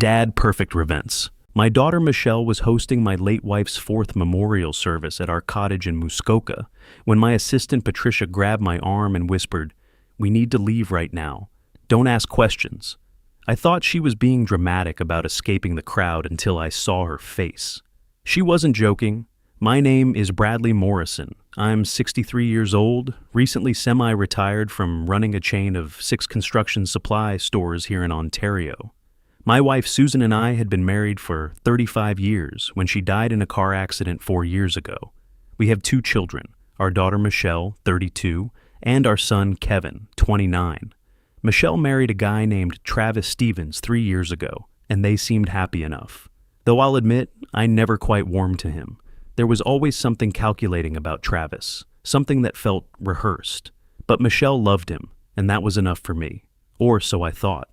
Dad perfect events. My daughter Michelle was hosting my late wife's fourth memorial service at our cottage in Muskoka when my assistant Patricia grabbed my arm and whispered, "We need to leave right now. Don't ask questions." I thought she was being dramatic about escaping the crowd until I saw her face. She wasn't joking. My name is Bradley Morrison. I'm 63 years old, recently semi-retired from running a chain of 6 construction supply stores here in Ontario. My wife Susan and I had been married for 35 years when she died in a car accident 4 years ago. We have 2 children, our daughter Michelle, 32, and our son Kevin, 29. Michelle married a guy named Travis Stevens 3 years ago, and they seemed happy enough. Though I'll admit, I never quite warmed to him. There was always something calculating about Travis, something that felt rehearsed. But Michelle loved him, and that was enough for me. Or so I thought.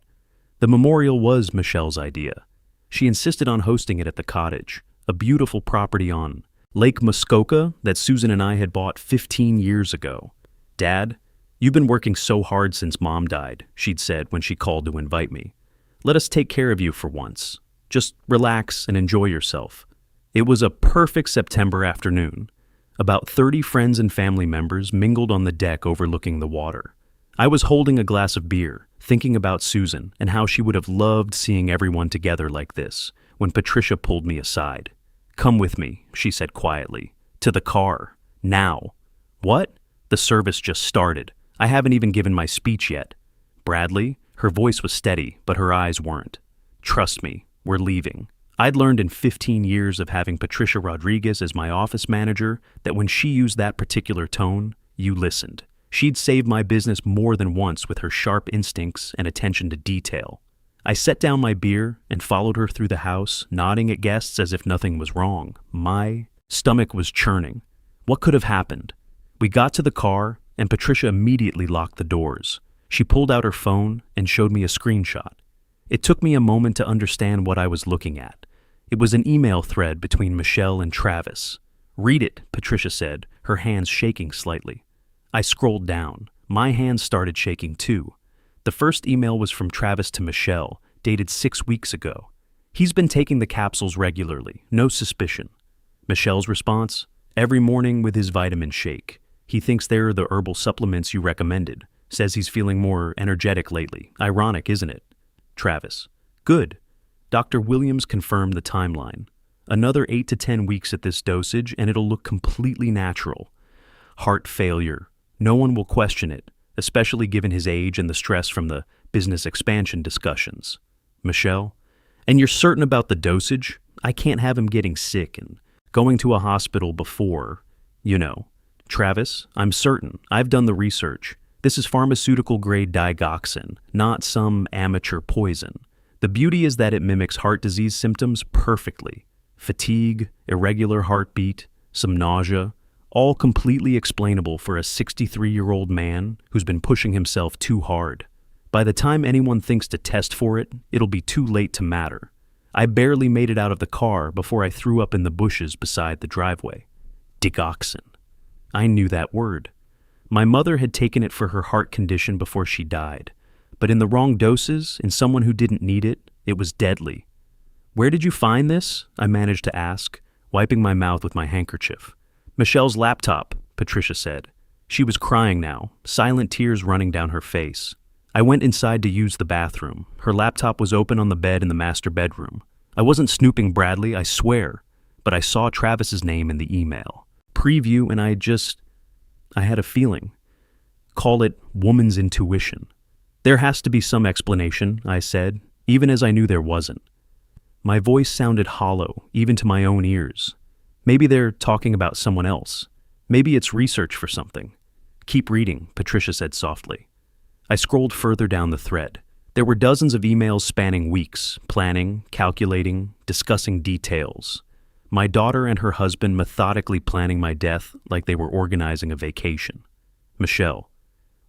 The memorial was Michelle's idea. She insisted on hosting it at the cottage, a beautiful property on Lake Muskoka that Susan and I had bought 15 years ago. "Dad, you've been working so hard since Mom died," she'd said when she called to invite me. "Let us take care of you for once. Just relax and enjoy yourself." It was a perfect September afternoon. About 30 friends and family members mingled on the deck overlooking the water. I was holding a glass of beer, thinking about Susan and how she would have loved seeing everyone together like this, when Patricia pulled me aside. "Come with me," she said quietly. "To the car. Now." "What?" "The service just started. I haven't even given my speech yet." "Bradley?" Her voice was steady, but her eyes weren't. "Trust me, we're leaving." I'd learned in 15 years of having Patricia Rodriguez as my office manager that when she used that particular tone, you listened. She'd saved my business more than once with her sharp instincts and attention to detail. I set down my beer and followed her through the house, nodding at guests as if nothing was wrong. My stomach was churning. What could have happened? We got to the car, and Patricia immediately locked the doors. She pulled out her phone and showed me a screenshot. It took me a moment to understand what I was looking at. It was an email thread between Michelle and Travis. "Read it," Patricia said, her hands shaking slightly. I scrolled down. My hands started shaking too. The first email was from Travis to Michelle, dated 6 weeks ago. "He's been taking the capsules regularly, no suspicion." Michelle's response? "Every morning with his vitamin shake. He thinks they're the herbal supplements you recommended. Says he's feeling more energetic lately. Ironic, isn't it?" Travis: "Good. Dr. Williams confirmed the timeline. Another 8 to 10 weeks at this dosage and it'll look completely natural. Heart failure. No one will question it, especially given his age and the stress from the business expansion discussions." Michelle: "And you're certain about the dosage? I can't have him getting sick and going to a hospital before, you know." Travis: "I'm certain. I've done the research. This is pharmaceutical-grade digoxin, not some amateur poison. The beauty is that it mimics heart disease symptoms perfectly. Fatigue, irregular heartbeat, some nausea, all completely explainable for a 63-year-old man who's been pushing himself too hard. By the time anyone thinks to test for it, it'll be too late to matter. I barely made it out of the car before I threw up in the bushes beside the driveway. Digoxin. I knew that word. My mother had taken it for her heart condition before she died, but in the wrong doses, in someone who didn't need it, it was deadly. "Where did you find this?" I managed to ask, wiping my mouth with my handkerchief. "Michelle's laptop," Patricia said. She was crying now, silent tears running down her face. I went inside to use the bathroom. Her laptop was open on the bed in the master bedroom. I wasn't snooping Bradley, I swear, but I saw Travis's name in the email. Preview, and I had a feeling. Call it woman's intuition. "There has to be some explanation," I said, even as I knew there wasn't. My voice sounded hollow, even to my own ears. Maybe they're talking about someone else. Maybe it's research for something. "Keep reading," Patricia said softly. I scrolled further down the thread. There were dozens of emails spanning weeks, planning, calculating, discussing details. My daughter and her husband methodically planning my death like they were organizing a vacation. Michelle: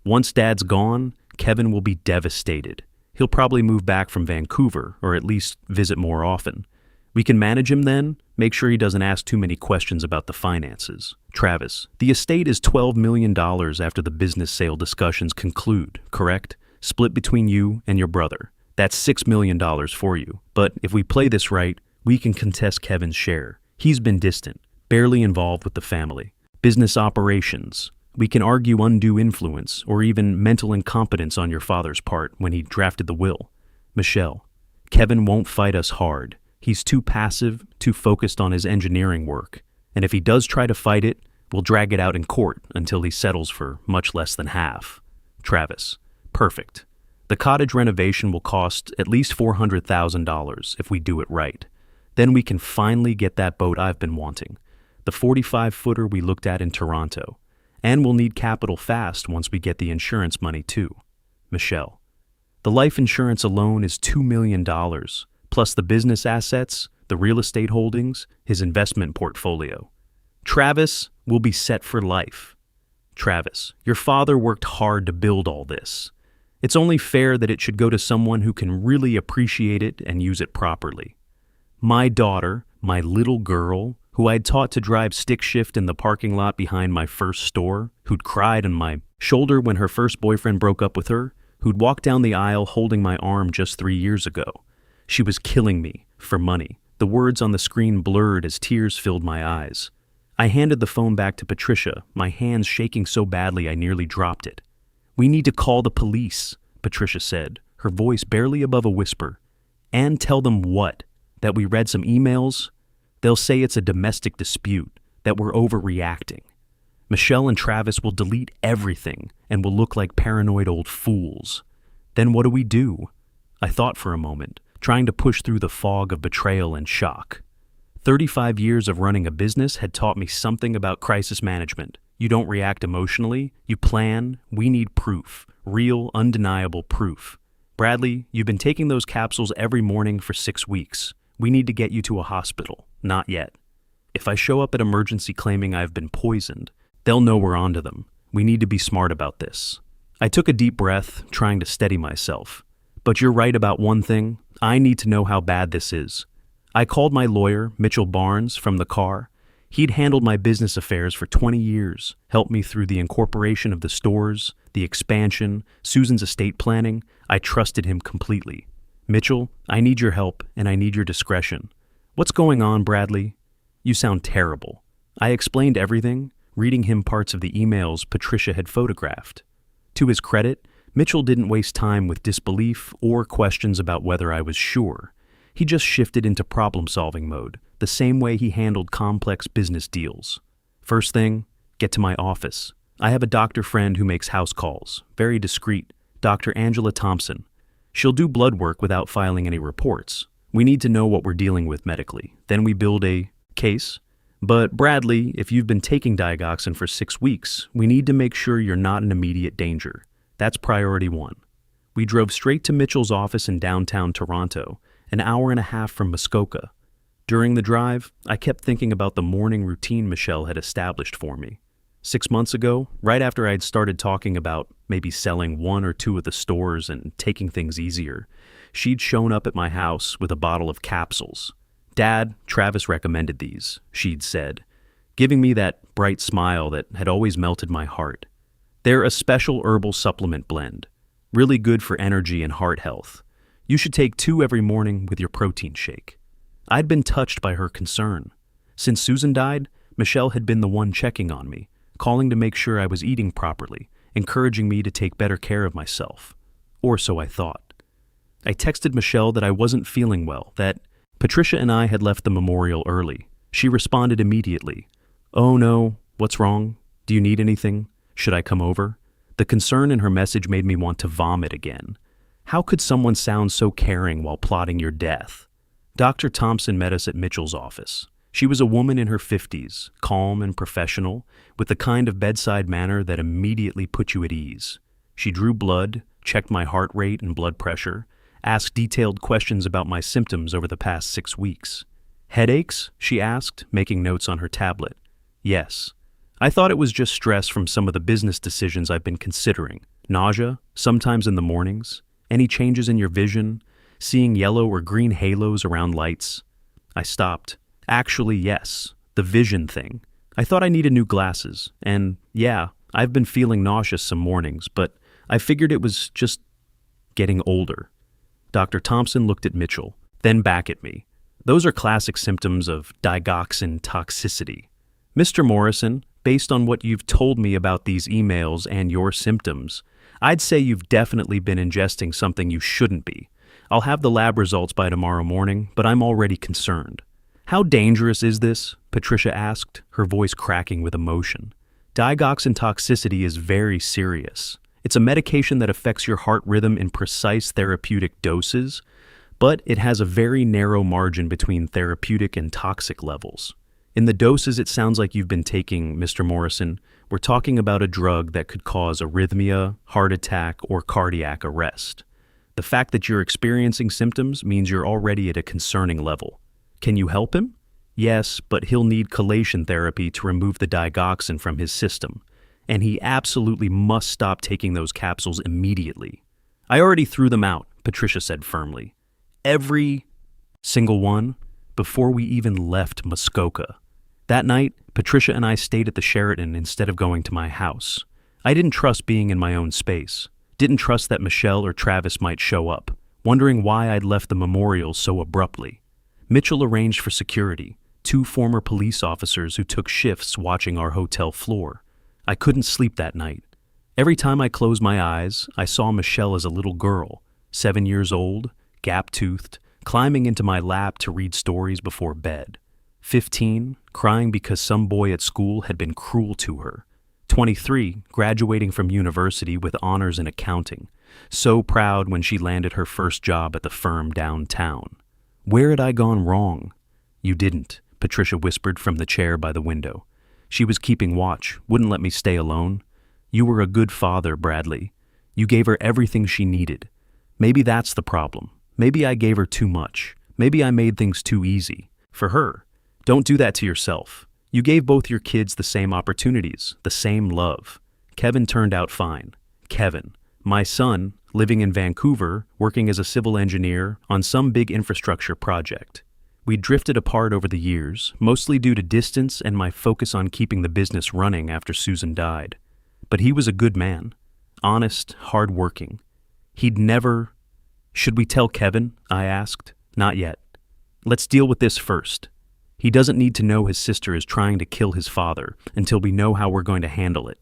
"Once Dad's gone, Kevin will be devastated. He'll probably move back from Vancouver, or at least visit more often. We can manage him then, make sure he doesn't ask too many questions about the finances." Travis: "The estate is $12 million after the business sale discussions conclude, correct? Split between you and your brother. That's $6 million for you. But if we play this right, we can contest Kevin's share. He's been distant, barely involved with the family. Business operations. We can argue undue influence or even mental incompetence on your father's part when he drafted the will. Michelle, Kevin won't fight us hard. He's too passive, too focused on his engineering work. And if he does try to fight it, we'll drag it out in court until he settles for much less than half. Travis, perfect. The cottage renovation will cost at least $400,000 if we do it right. Then we can finally get that boat I've been wanting, the 45-footer we looked at in Toronto. And we'll need capital fast once we get the insurance money too. Michelle, the life insurance alone is $2 million, plus the business assets, the real estate holdings, his investment portfolio. Travis will be set for life. Travis, your father worked hard to build all this. It's only fair that it should go to someone who can really appreciate it and use it properly. My daughter, my little girl, who I'd taught to drive stick shift in the parking lot behind my first store, who'd cried on my shoulder when her first boyfriend broke up with her, who'd walked down the aisle holding my arm just 3 years ago. She was killing me for money. The words on the screen blurred as tears filled my eyes. I handed the phone back to Patricia, my hands shaking so badly I nearly dropped it. "We need to call the police," Patricia said, her voice barely above a whisper. "And tell them what? That we read some emails? They'll say it's a domestic dispute, that we're overreacting. Michelle and Travis will delete everything and will look like paranoid old fools. Then what do? I thought for a moment, trying to push through the fog of betrayal and shock. 35 years of running a business had taught me something about crisis management. You don't react emotionally, you plan. We need proof, real, undeniable proof. Bradley, you've been taking those capsules every morning for 6 weeks. We need to get you to a hospital. Not yet. If I show up at emergency claiming I've been poisoned, they'll know we're onto them. We need to be smart about this." I took a deep breath, trying to steady myself. "But you're right about one thing. I need to know how bad this is." I called my lawyer, Mitchell Barnes, from the car. He'd handled my business affairs for 20 years, helped me through the incorporation of the stores, the expansion, Susan's estate planning. I trusted him completely. "Mitchell, I need your help, and I need your discretion." "What's going on, Bradley?" "You sound terrible." I explained everything, reading him parts of the emails Patricia had photographed. To his credit, Mitchell didn't waste time with disbelief or questions about whether I was sure. He just shifted into problem-solving mode, the same way he handled complex business deals. "First thing, get to my office. I have a doctor friend who makes house calls, very discreet, Dr. Angela Thompson. She'll do blood work without filing any reports. We need to know what we're dealing with medically. Then we build a case. But Bradley, if you've been taking digoxin for 6 weeks, we need to make sure you're not in immediate danger. That's priority 1. We drove straight to Mitchell's office in downtown Toronto, an hour and a half from Muskoka. During the drive, I kept thinking about the morning routine Michelle had established for me. 6 months ago, right after I'd started talking about maybe selling 1 or 2 of the stores and taking things easier, she'd shown up at my house with a bottle of capsules. "Dad, Travis recommended these," she'd said, giving me that bright smile that had always melted my heart. "They're a special herbal supplement blend, really good for energy and heart health. You should take 2 every morning with your protein shake." I'd been touched by her concern. Since Susan died, Michelle had been the one checking on me, calling to make sure I was eating properly, encouraging me to take better care of myself. Or so I thought. I texted Michelle that I wasn't feeling well, that Patricia and I had left the memorial early. She responded immediately. "Oh no, what's wrong? Do you need anything? Should I come over?" The concern in her message made me want to vomit again. How could someone sound so caring while plotting your death? Dr. Thompson met us at Mitchell's office. She was a woman in her 50s, calm and professional, with the kind of bedside manner that immediately put you at ease. She drew blood, checked my heart rate and blood pressure, asked detailed questions about my symptoms over the past 6 weeks. "Headaches?" she asked, making notes on her tablet. "Yes. I thought it was just stress from some of the business decisions I've been considering. Nausea, sometimes in the mornings. Any changes in your vision? Seeing yellow or green halos around lights?" I stopped. "Actually, yes. The vision thing. I thought I needed new glasses. And, yeah, I've been feeling nauseous some mornings, but I figured it was just getting older." Dr. Thompson looked at Mitchell, then back at me. Those are classic symptoms of digoxin toxicity. Mr. Morrison, based on what you've told me about these emails and your symptoms, I'd say you've definitely been ingesting something you shouldn't be. I'll have the lab results by tomorrow morning, but I'm already concerned. How dangerous is this? Patricia asked, her voice cracking with emotion. Digoxin toxicity is very serious. It's a medication that affects your heart rhythm in precise therapeutic doses, but it has a very narrow margin between therapeutic and toxic levels. In the doses it sounds like you've been taking, Mr. Morrison, we're talking about a drug that could cause arrhythmia, heart attack, or cardiac arrest. The fact that you're experiencing symptoms means you're already at a concerning level. Can you help him? Yes, but he'll need chelation therapy to remove the digoxin from his system, and he absolutely must stop taking those capsules immediately. I already threw them out, Patricia said firmly. Every single one, before we even left Muskoka. That night, Patricia and I stayed at the Sheraton instead of going to my house. I didn't trust being in my own space. Didn't trust that Michelle or Travis might show up, wondering why I'd left the memorial so abruptly. Mitchell arranged for security, 2 former police officers who took shifts watching our hotel floor. I couldn't sleep that night. Every time I closed my eyes, I saw Michelle as a little girl, 7 years old, gap-toothed, climbing into my lap to read stories before bed. 15, crying because some boy at school had been cruel to her. 23, graduating from university with honors in accounting, so proud when she landed her first job at the firm downtown. Where had I gone wrong? You didn't, Patricia whispered from the chair by the window. She was keeping watch, wouldn't let me stay alone. You were a good father, Bradley. You gave her everything she needed. Maybe that's the problem. Maybe I gave her too much. Maybe I made things too easy. For her. Don't do that to yourself. You gave both your kids the same opportunities, the same love. Kevin turned out fine. Kevin, my son, living in Vancouver, working as a civil engineer on some big infrastructure project. We drifted apart over the years, mostly due to distance and my focus on keeping the business running after Susan died. But he was a good man. Honest, hard-working. He'd never... Should we tell Kevin? I asked. Not yet. Let's deal with this first. He doesn't need to know his sister is trying to kill his father until we know how we're going to handle it.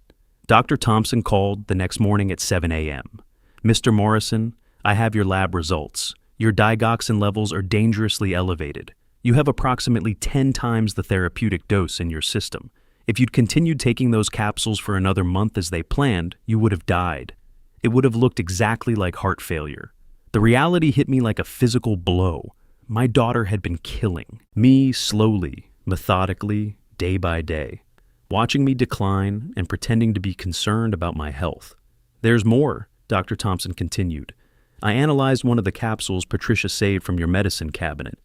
Dr. Thompson called the next morning at 7 a.m. Mr. Morrison, I have your lab results. Your digoxin levels are dangerously elevated. You have approximately 10 times the therapeutic dose in your system. If you'd continued taking those capsules for another month as they planned, you would have died. It would have looked exactly like heart failure. The reality hit me like a physical blow. My daughter had been killing me slowly, methodically, day by day, watching me decline and pretending to be concerned about my health. There's more, Dr. Thompson continued. I analyzed one of the capsules Patricia saved from your medicine cabinet.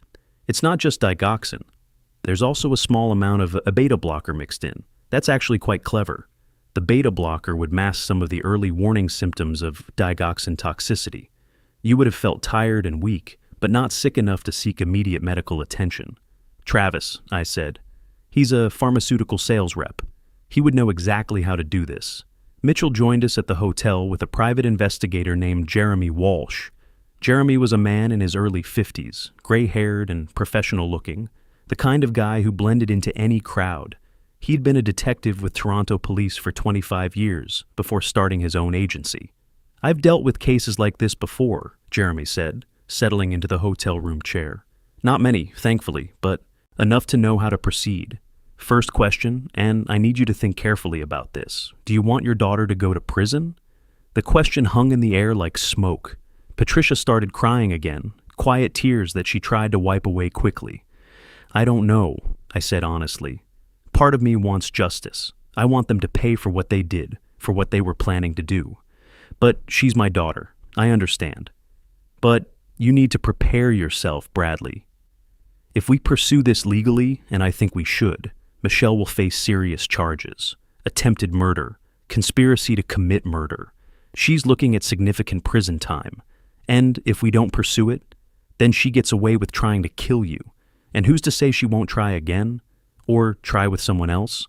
It's not just digoxin. There's also a small amount of a beta blocker mixed in. That's actually quite clever. The beta blocker would mask some of the early warning symptoms of digoxin toxicity. You would have felt tired and weak, but not sick enough to seek immediate medical attention. Travis, I said. He's a pharmaceutical sales rep. He would know exactly how to do this. Mitchell joined us at the hotel with a private investigator named Jeremy Walsh. Jeremy was a man in his early 50s, gray-haired and professional-looking, the kind of guy who blended into any crowd. He'd been a detective with Toronto police for 25 years before starting his own agency. I've dealt with cases like this before, Jeremy said, settling into the hotel room chair. Not many, thankfully, but enough to know how to proceed. First question, and I need you to think carefully about this. Do you want your daughter to go to prison? The question hung in the air like smoke. Patricia started crying again, quiet tears that she tried to wipe away quickly. I don't know, I said honestly. Part of me wants justice. I want them to pay for what they did, for what they were planning to do. But she's my daughter. I understand. But you need to prepare yourself, Bradley. If we pursue this legally, and I think we should, Michelle will face serious charges. Attempted murder, conspiracy to commit murder. She's looking at significant prison time. And if we don't pursue it, then she gets away with trying to kill you. And who's to say she won't try again? Or try with someone else?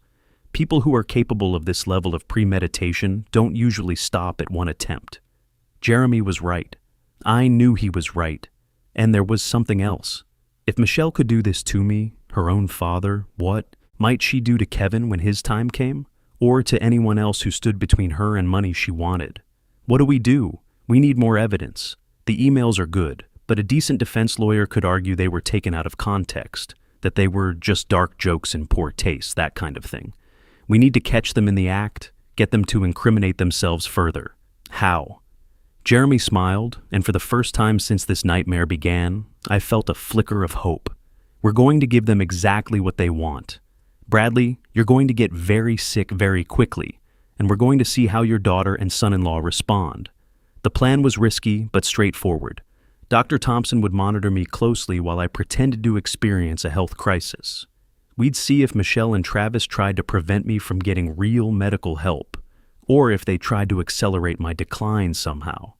People who are capable of this level of premeditation don't usually stop at one attempt. Jeremy was right. I knew he was right. And there was something else. If Michelle could do this to me, her own father, what might she do to Kevin when his time came? Or to anyone else who stood between her and money she wanted? What do? We need more evidence. The emails are good, but a decent defense lawyer could argue they were taken out of context, that they were just dark jokes in poor taste, that kind of thing. We need to catch them in the act, get them to incriminate themselves further. How? Jeremy smiled, and for the first time since this nightmare began, I felt a flicker of hope. We're going to give them exactly what they want. Bradley, you're going to get very sick very quickly, and we're going to see how your daughter and son-in-law respond. The plan was risky, but straightforward. Dr. Thompson would monitor me closely while I pretended to experience a health crisis. We'd see if Michelle and Travis tried to prevent me from getting real medical help, or if they tried to accelerate my decline somehow.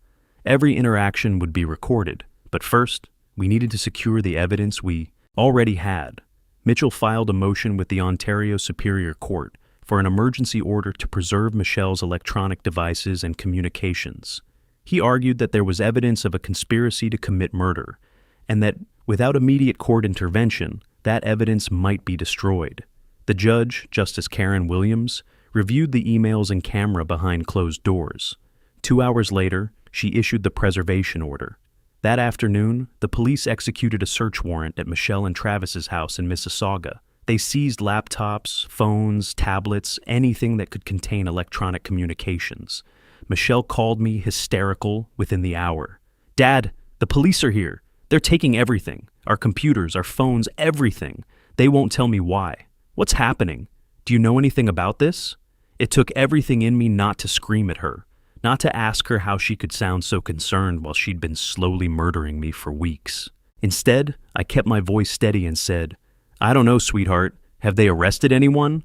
Every interaction would be recorded, but first, we needed to secure the evidence we already had. Mitchell filed a motion with the Ontario Superior Court for an emergency order to preserve Michelle's electronic devices and communications. He argued that there was evidence of a conspiracy to commit murder, and that without immediate court intervention, that evidence might be destroyed. The judge, Justice Karen Williams, reviewed the emails and camera behind closed doors. 2 hours later, she issued the preservation order. That afternoon, the police executed a search warrant at Michelle and Travis's house in Mississauga. They seized laptops, phones, tablets, anything that could contain electronic communications. Michelle called me hysterical within the hour. "Dad, the police are here. They're taking everything. Our computers, our phones, everything. They won't tell me why. What's happening? Do you know anything about this?" It took everything in me not to scream at her, not to ask her how she could sound so concerned while she'd been slowly murdering me for weeks. Instead, I kept my voice steady and said, "I don't know, sweetheart. Have they arrested anyone?"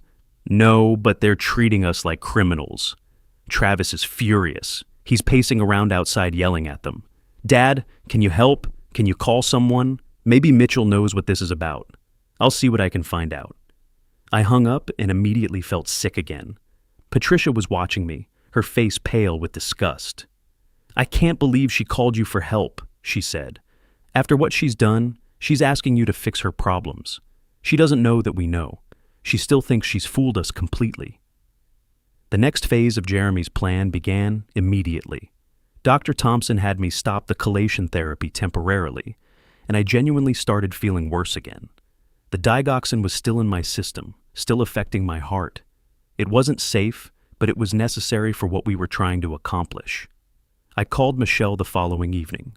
"No, but they're treating us like criminals." Travis is furious. He's pacing around outside yelling at them. "Dad, can you help? Can you call someone? Maybe Mitchell knows what this is about. I'll see what I can find out." I hung up and immediately felt sick again. Patricia was watching me, her face pale with disgust. "I can't believe she called you for help," she said. "After what she's done, she's asking you to fix her problems. She doesn't know that we know. She still thinks she's fooled us completely." The next phase of Jeremy's plan began immediately. Dr. Thompson had me stop the chelation therapy temporarily, and I genuinely started feeling worse again. The digoxin was still in my system, still affecting my heart. It wasn't safe, but it was necessary for what we were trying to accomplish. I called Michelle the following evening.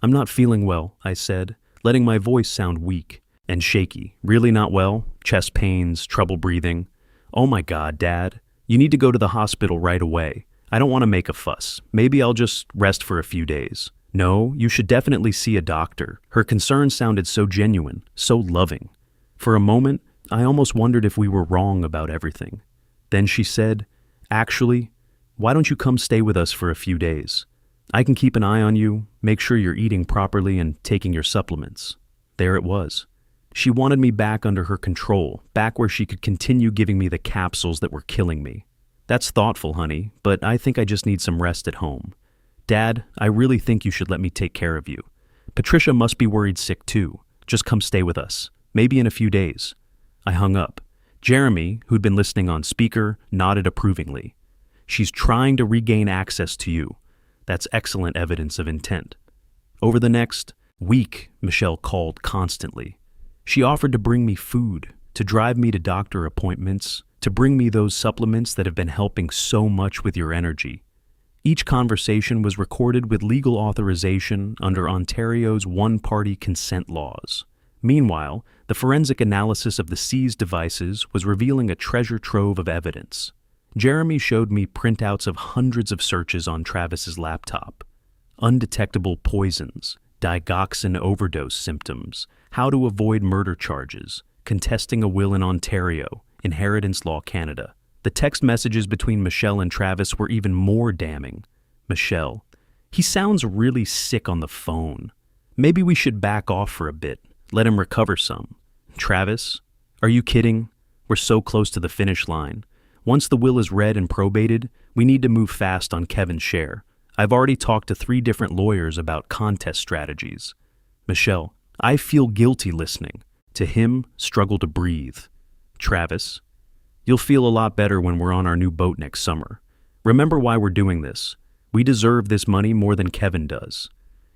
"I'm not feeling well," I said, letting my voice sound weak and shaky. "Really not well? Chest pains, trouble breathing?" "Oh my God, Dad. You need to go to the hospital right away. I don't want to make a fuss. Maybe I'll just rest for a few days." "No, you should definitely see a doctor." Her concern sounded so genuine, so loving. For a moment, I almost wondered if we were wrong about everything. Then she said, "Actually, why don't you come stay with us for a few days? I can keep an eye on you, make sure you're eating properly and taking your supplements." There it was. She wanted me back under her control, back where she could continue giving me the capsules that were killing me. "That's thoughtful, honey, but I think I just need some rest at home. Dad, I really think you should let me take care of you. Patricia must be worried sick too. Just come stay with us, maybe in a few days." I hung up. Jeremy, who'd been listening on speaker, nodded approvingly. "She's trying to regain access to you. That's excellent evidence of intent." Over the next week, Michelle called constantly. She offered to bring me food, to drive me to doctor appointments, to bring me those supplements that have been helping so much with your energy. Each conversation was recorded with legal authorization under Ontario's one-party consent laws. Meanwhile, the forensic analysis of the seized devices was revealing a treasure trove of evidence. Jeremy showed me printouts of hundreds of searches on Travis's laptop. Undetectable poisons, digoxin overdose symptoms, how to avoid murder charges, contesting a will in Ontario, inheritance law Canada. The text messages between Michelle and Travis were even more damning. Michelle: "He sounds really sick on the phone. Maybe we should back off for a bit, let him recover some." Travis: "Are you kidding? We're so close to the finish line. Once the will is read and probated, we need to move fast on Kevin's share. I've already talked to 3 different lawyers about contest strategies. Michelle, I feel guilty listening. To him, struggle to breathe. Travis, you'll feel a lot better when we're on our new boat next summer. Remember why we're doing this. We deserve this money more than Kevin does.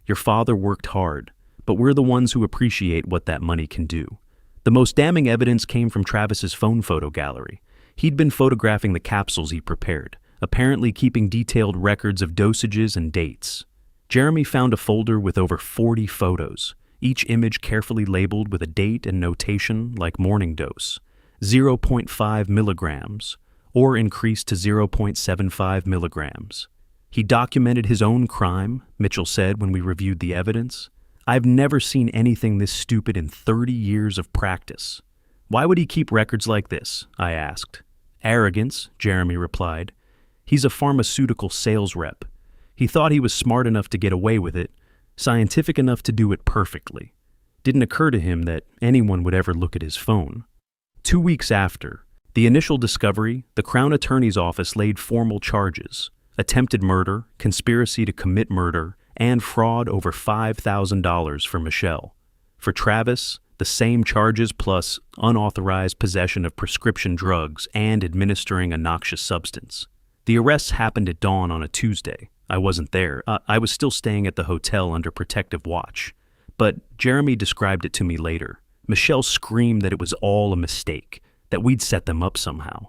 Your father worked hard, but we're the ones who appreciate what that money can do. The most damning evidence came from Travis's phone photo gallery. He'd been photographing the capsules he prepared, apparently keeping detailed records of dosages and dates. Jeremy found a folder with over 40 photos, each image carefully labeled with a date and notation like morning dose, 0.5 milligrams, or increased to 0.75 milligrams. He documented his own crime, Mitchell said when we reviewed the evidence. I've never seen anything this stupid in 30 years of practice. Why would he keep records like this? I asked. Arrogance, Jeremy replied. He's a pharmaceutical sales rep. He thought he was smart enough to get away with it, scientific enough to do it perfectly. Didn't occur to him that anyone would ever look at his phone. 2 weeks after the initial discovery, the Crown Attorney's Office laid formal charges: attempted murder, conspiracy to commit murder, and fraud over $5,000 for Michelle. For Travis, the same charges plus unauthorized possession of prescription drugs and administering a noxious substance. The arrests happened at dawn on a Tuesday. I wasn't there. I was still staying at the hotel under protective watch. But Jeremy described it to me later. Michelle screamed that it was all a mistake, that we'd set them up somehow.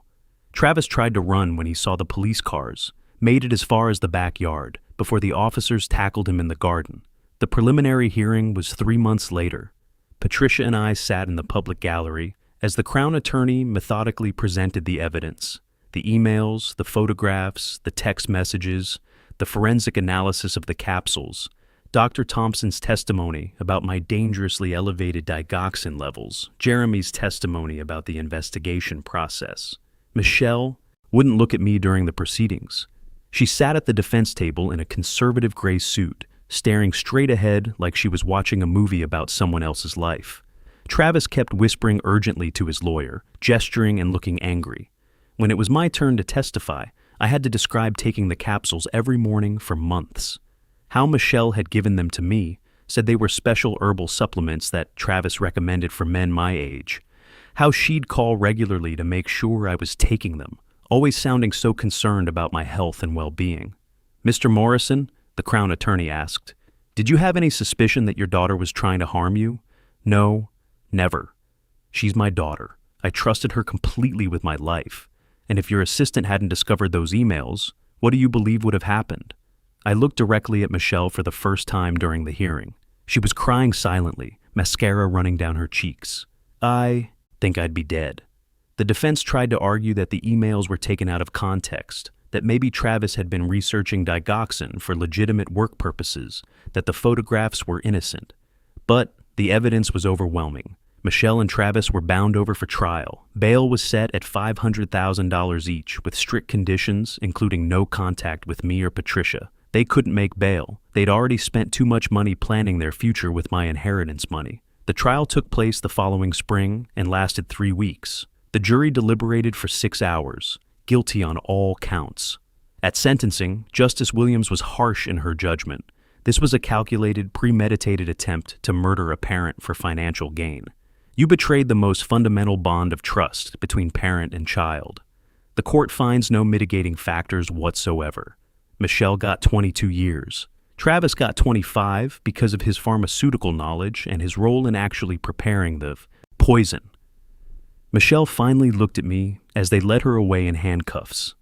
Travis tried to run when he saw the police cars, made it as far as the backyard, before the officers tackled him in the garden. The preliminary hearing was 3 months later. Patricia and I sat in the public gallery as the Crown Attorney methodically presented the evidence: the emails, the photographs, the text messages, the forensic analysis of the capsules, Dr. Thompson's testimony about my dangerously elevated digoxin levels, Jeremy's testimony about the investigation process. Michelle wouldn't look at me during the proceedings. She sat at the defense table in a conservative gray suit, staring straight ahead like she was watching a movie about someone else's life. Travis kept whispering urgently to his lawyer, gesturing and looking angry. When it was my turn to testify, I had to describe taking the capsules every morning for months. How Michelle had given them to me, said they were special herbal supplements that Travis recommended for men my age. How she'd call regularly to make sure I was taking them, always sounding so concerned about my health and well-being. Mr. Morrison, the Crown Attorney asked, did you have any suspicion that your daughter was trying to harm you? No, never. She's my daughter. I trusted her completely with my life. And if your assistant hadn't discovered those emails, what do you believe would have happened? I looked directly at Michelle for the first time during the hearing. She was crying silently, mascara running down her cheeks. I think I'd be dead. The defense tried to argue that the emails were taken out of context, that maybe Travis had been researching digoxin for legitimate work purposes, that the photographs were innocent. But the evidence was overwhelming. Michelle and Travis were bound over for trial. Bail was set at $500,000 each, with strict conditions, including no contact with me or Patricia. They couldn't make bail. They'd already spent too much money planning their future with my inheritance money. The trial took place the following spring and lasted 3 weeks. The jury deliberated for 6 hours, guilty on all counts. At sentencing, Justice Williams was harsh in her judgment. This was a calculated, premeditated attempt to murder a parent for financial gain. You betrayed the most fundamental bond of trust between parent and child. The court finds no mitigating factors whatsoever. Michelle got 22 years. Travis got 25 because of his pharmaceutical knowledge and his role in actually preparing the poison. Michelle finally looked at me as they led her away in handcuffs.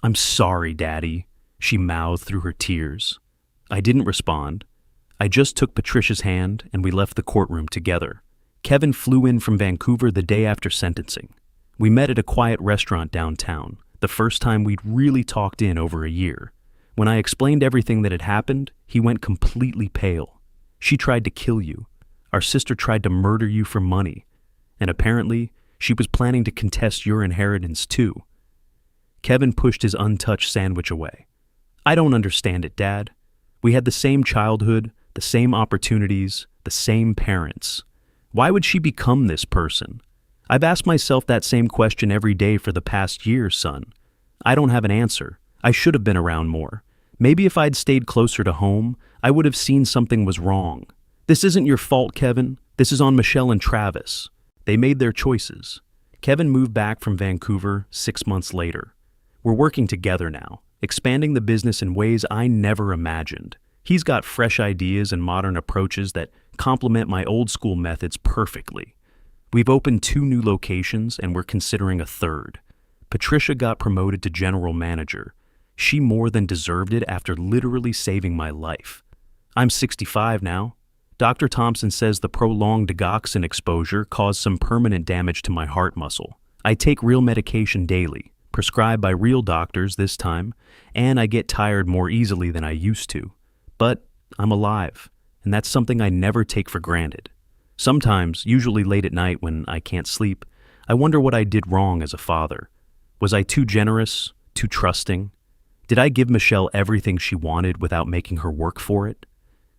"I'm sorry, Daddy," she mouthed through her tears. I didn't respond. I just took Patricia's hand and we left the courtroom together. Kevin flew in from Vancouver the day after sentencing. We met at a quiet restaurant downtown, the first time we'd really talked in over a year. When I explained everything that had happened, he went completely pale. She tried to kill you. Our sister tried to murder you for money. And apparently, she was planning to contest your inheritance too. Kevin pushed his untouched sandwich away. I don't understand it, Dad. We had the same childhood, the same opportunities, the same parents. Why would she become this person? I've asked myself that same question every day for the past year, son. I don't have an answer. I should have been around more. Maybe if I'd stayed closer to home, I would have seen something was wrong. This isn't your fault, Kevin. This is on Michelle and Travis. They made their choices. Kevin moved back from Vancouver 6 months later. We're working together now, expanding the business in ways I never imagined. He's got fresh ideas and modern approaches that complement my old school methods perfectly. We've opened 2 new locations and we're considering a third. Patricia got promoted to general manager. She more than deserved it after literally saving my life. I'm 65 now. Dr. Thompson says the prolonged digoxin exposure caused some permanent damage to my heart muscle. I take real medication daily, prescribed by real doctors this time, and I get tired more easily than I used to. But I'm alive, and that's something I never take for granted. Sometimes, usually late at night when I can't sleep, I wonder what I did wrong as a father. Was I too generous, too trusting? Did I give Michelle everything she wanted without making her work for it?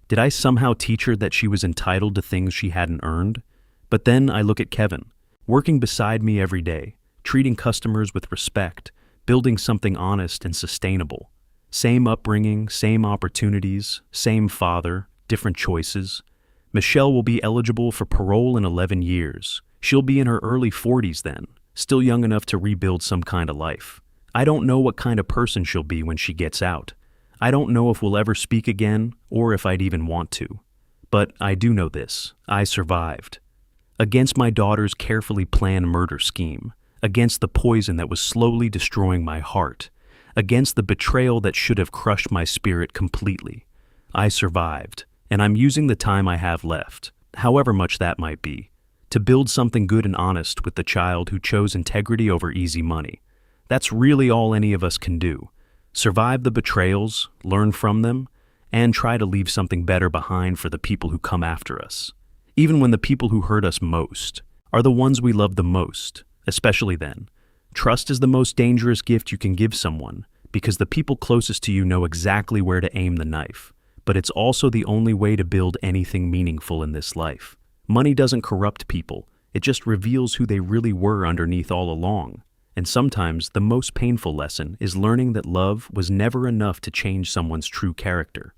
Did I somehow teach her that she was entitled to things she hadn't earned? But then I look at Kevin, working beside me every day, treating customers with respect, building something honest and sustainable. Same upbringing, same opportunities, same father, different choices. Michelle will be eligible for parole in 11 years. She'll be in her early 40s then, still young enough to rebuild some kind of life. I don't know what kind of person she'll be when she gets out. I don't know if we'll ever speak again or if I'd even want to. But I do know this: I survived. Against my daughter's carefully planned murder scheme, against the poison that was slowly destroying my heart, against the betrayal that should have crushed my spirit completely. I survived, and I'm using the time I have left, however much that might be, to build something good and honest with the child who chose integrity over easy money. That's really all any of us can do. Survive the betrayals, learn from them, and try to leave something better behind for the people who come after us. Even when the people who hurt us most are the ones we love the most, especially then. Trust is the most dangerous gift you can give someone, because the people closest to you know exactly where to aim the knife. But it's also the only way to build anything meaningful in this life. Money doesn't corrupt people, it just reveals who they really were underneath all along. And sometimes the most painful lesson is learning that love was never enough to change someone's true character.